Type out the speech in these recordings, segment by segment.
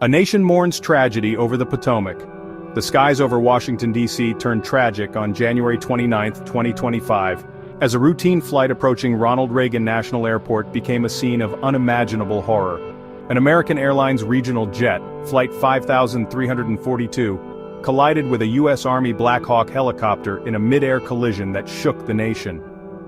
A nation mourns tragedy over the Potomac. The skies over Washington, D.C. turned tragic on January 29, 2025, as a routine flight approaching Ronald Reagan National Airport became a scene of unimaginable horror. An American Airlines regional jet, Flight 5342, collided with a U.S. Army Black Hawk helicopter in a mid-air collision that shook the nation.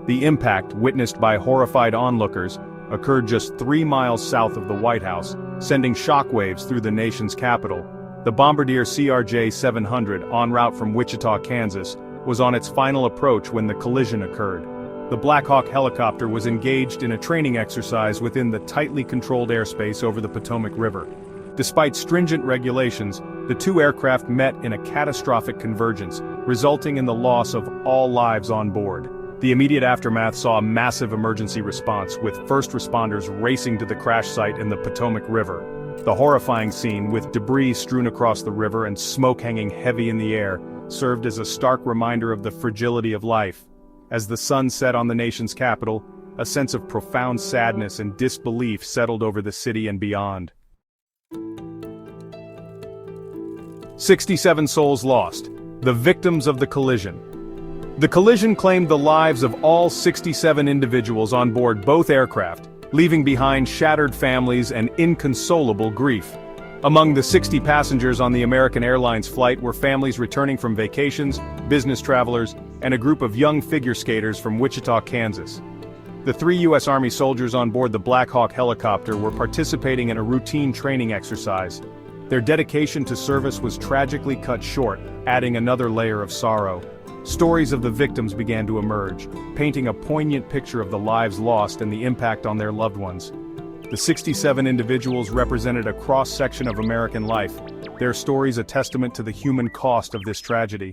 The impact, witnessed by horrified onlookers, occurred just 3 miles south of the White House, sending shockwaves through the nation's capital. The Bombardier CRJ-700, en route from Wichita, Kansas, was on its final approach when the collision occurred. The Black Hawk helicopter was engaged in a training exercise within the tightly controlled airspace over the Potomac River. Despite stringent regulations, the two aircraft met in a catastrophic convergence, resulting in the loss of all lives on board. The immediate aftermath saw a massive emergency response, with first responders racing to the crash site in the Potomac River. The horrifying scene, with debris strewn across the river and smoke hanging heavy in the air, served as a stark reminder of the fragility of life. As the sun set on the nation's capital, a sense of profound sadness and disbelief settled over the city and beyond. 67 souls lost, the victims of the collision. The collision claimed the lives of all 67 individuals on board both aircraft, leaving behind shattered families and inconsolable grief. Among the 60 passengers on the American Airlines flight were families returning from vacations, business travelers, and a group of young figure skaters from Wichita, Kansas. The 3 U.S. Army soldiers on board the Black Hawk helicopter were participating in a routine training exercise. Their dedication to service was tragically cut short, adding another layer of sorrow. Stories of the victims began to emerge, painting a poignant picture of the lives lost and the impact on their loved ones. The 67 individuals represented a cross-section of American life, their stories a testament to the human cost of this tragedy.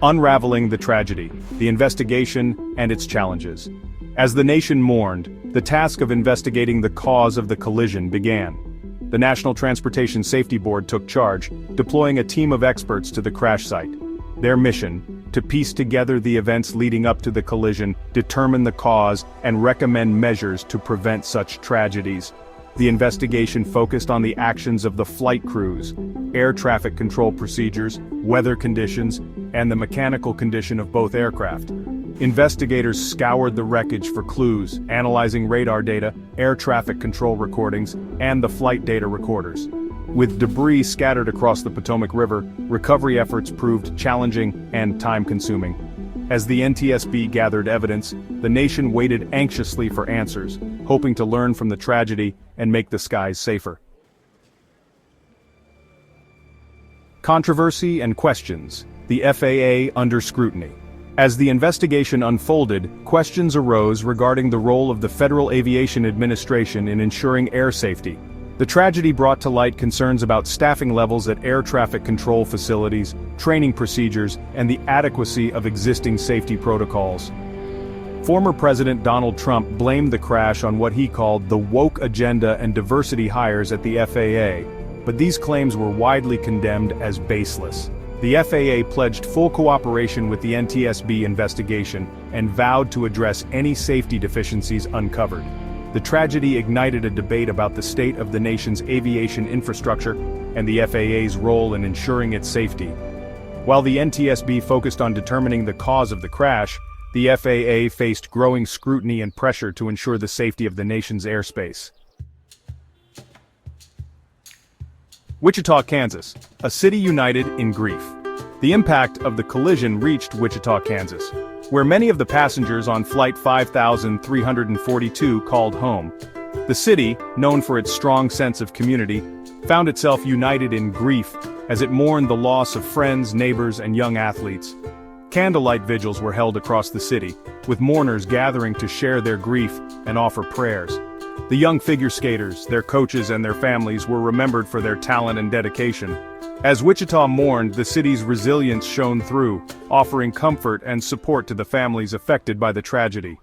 Unraveling the tragedy, the investigation, and its challenges. As the nation mourned, the task of investigating the cause of the collision began. The National Transportation Safety Board took charge, deploying a team of experts to the crash site. Their mission, to piece together the events leading up to the collision, determine the cause, and recommend measures to prevent such tragedies. The investigation focused on the actions of the flight crews, air traffic control procedures, weather conditions, and the mechanical condition of both aircraft. Investigators scoured the wreckage for clues, analyzing radar data, air traffic control recordings, and the flight data recorders. With debris scattered across the Potomac River, recovery efforts proved challenging and time-consuming. As the NTSB gathered evidence, the nation waited anxiously for answers, hoping to learn from the tragedy and make the skies safer. Controversy and questions. The FAA under scrutiny. As the investigation unfolded, questions arose regarding the role of the Federal Aviation Administration in ensuring air safety. The tragedy brought to light concerns about staffing levels at air traffic control facilities, training procedures, and the adequacy of existing safety protocols. Former President Donald Trump blamed the crash on what he called the woke agenda and diversity hires at the FAA, but these claims were widely condemned as baseless. The FAA pledged full cooperation with the NTSB investigation and vowed to address any safety deficiencies uncovered. The tragedy ignited a debate about the state of the nation's aviation infrastructure and the FAA's role in ensuring its safety. While the NTSB focused on determining the cause of the crash, the FAA faced growing scrutiny and pressure to ensure the safety of the nation's airspace. Wichita, Kansas, a city united in grief. The impact of the collision reached Wichita, Kansas, where many of the passengers on Flight 5342 called home. The city, known for its strong sense of community, found itself united in grief as it mourned the loss of friends, neighbors, and young athletes. Candlelight vigils were held across the city, with mourners gathering to share their grief and offer prayers. The young figure skaters, their coaches, and their families were remembered for their talent and dedication. As Wichita mourned, the city's resilience shone through, offering comfort and support to the families affected by the tragedy.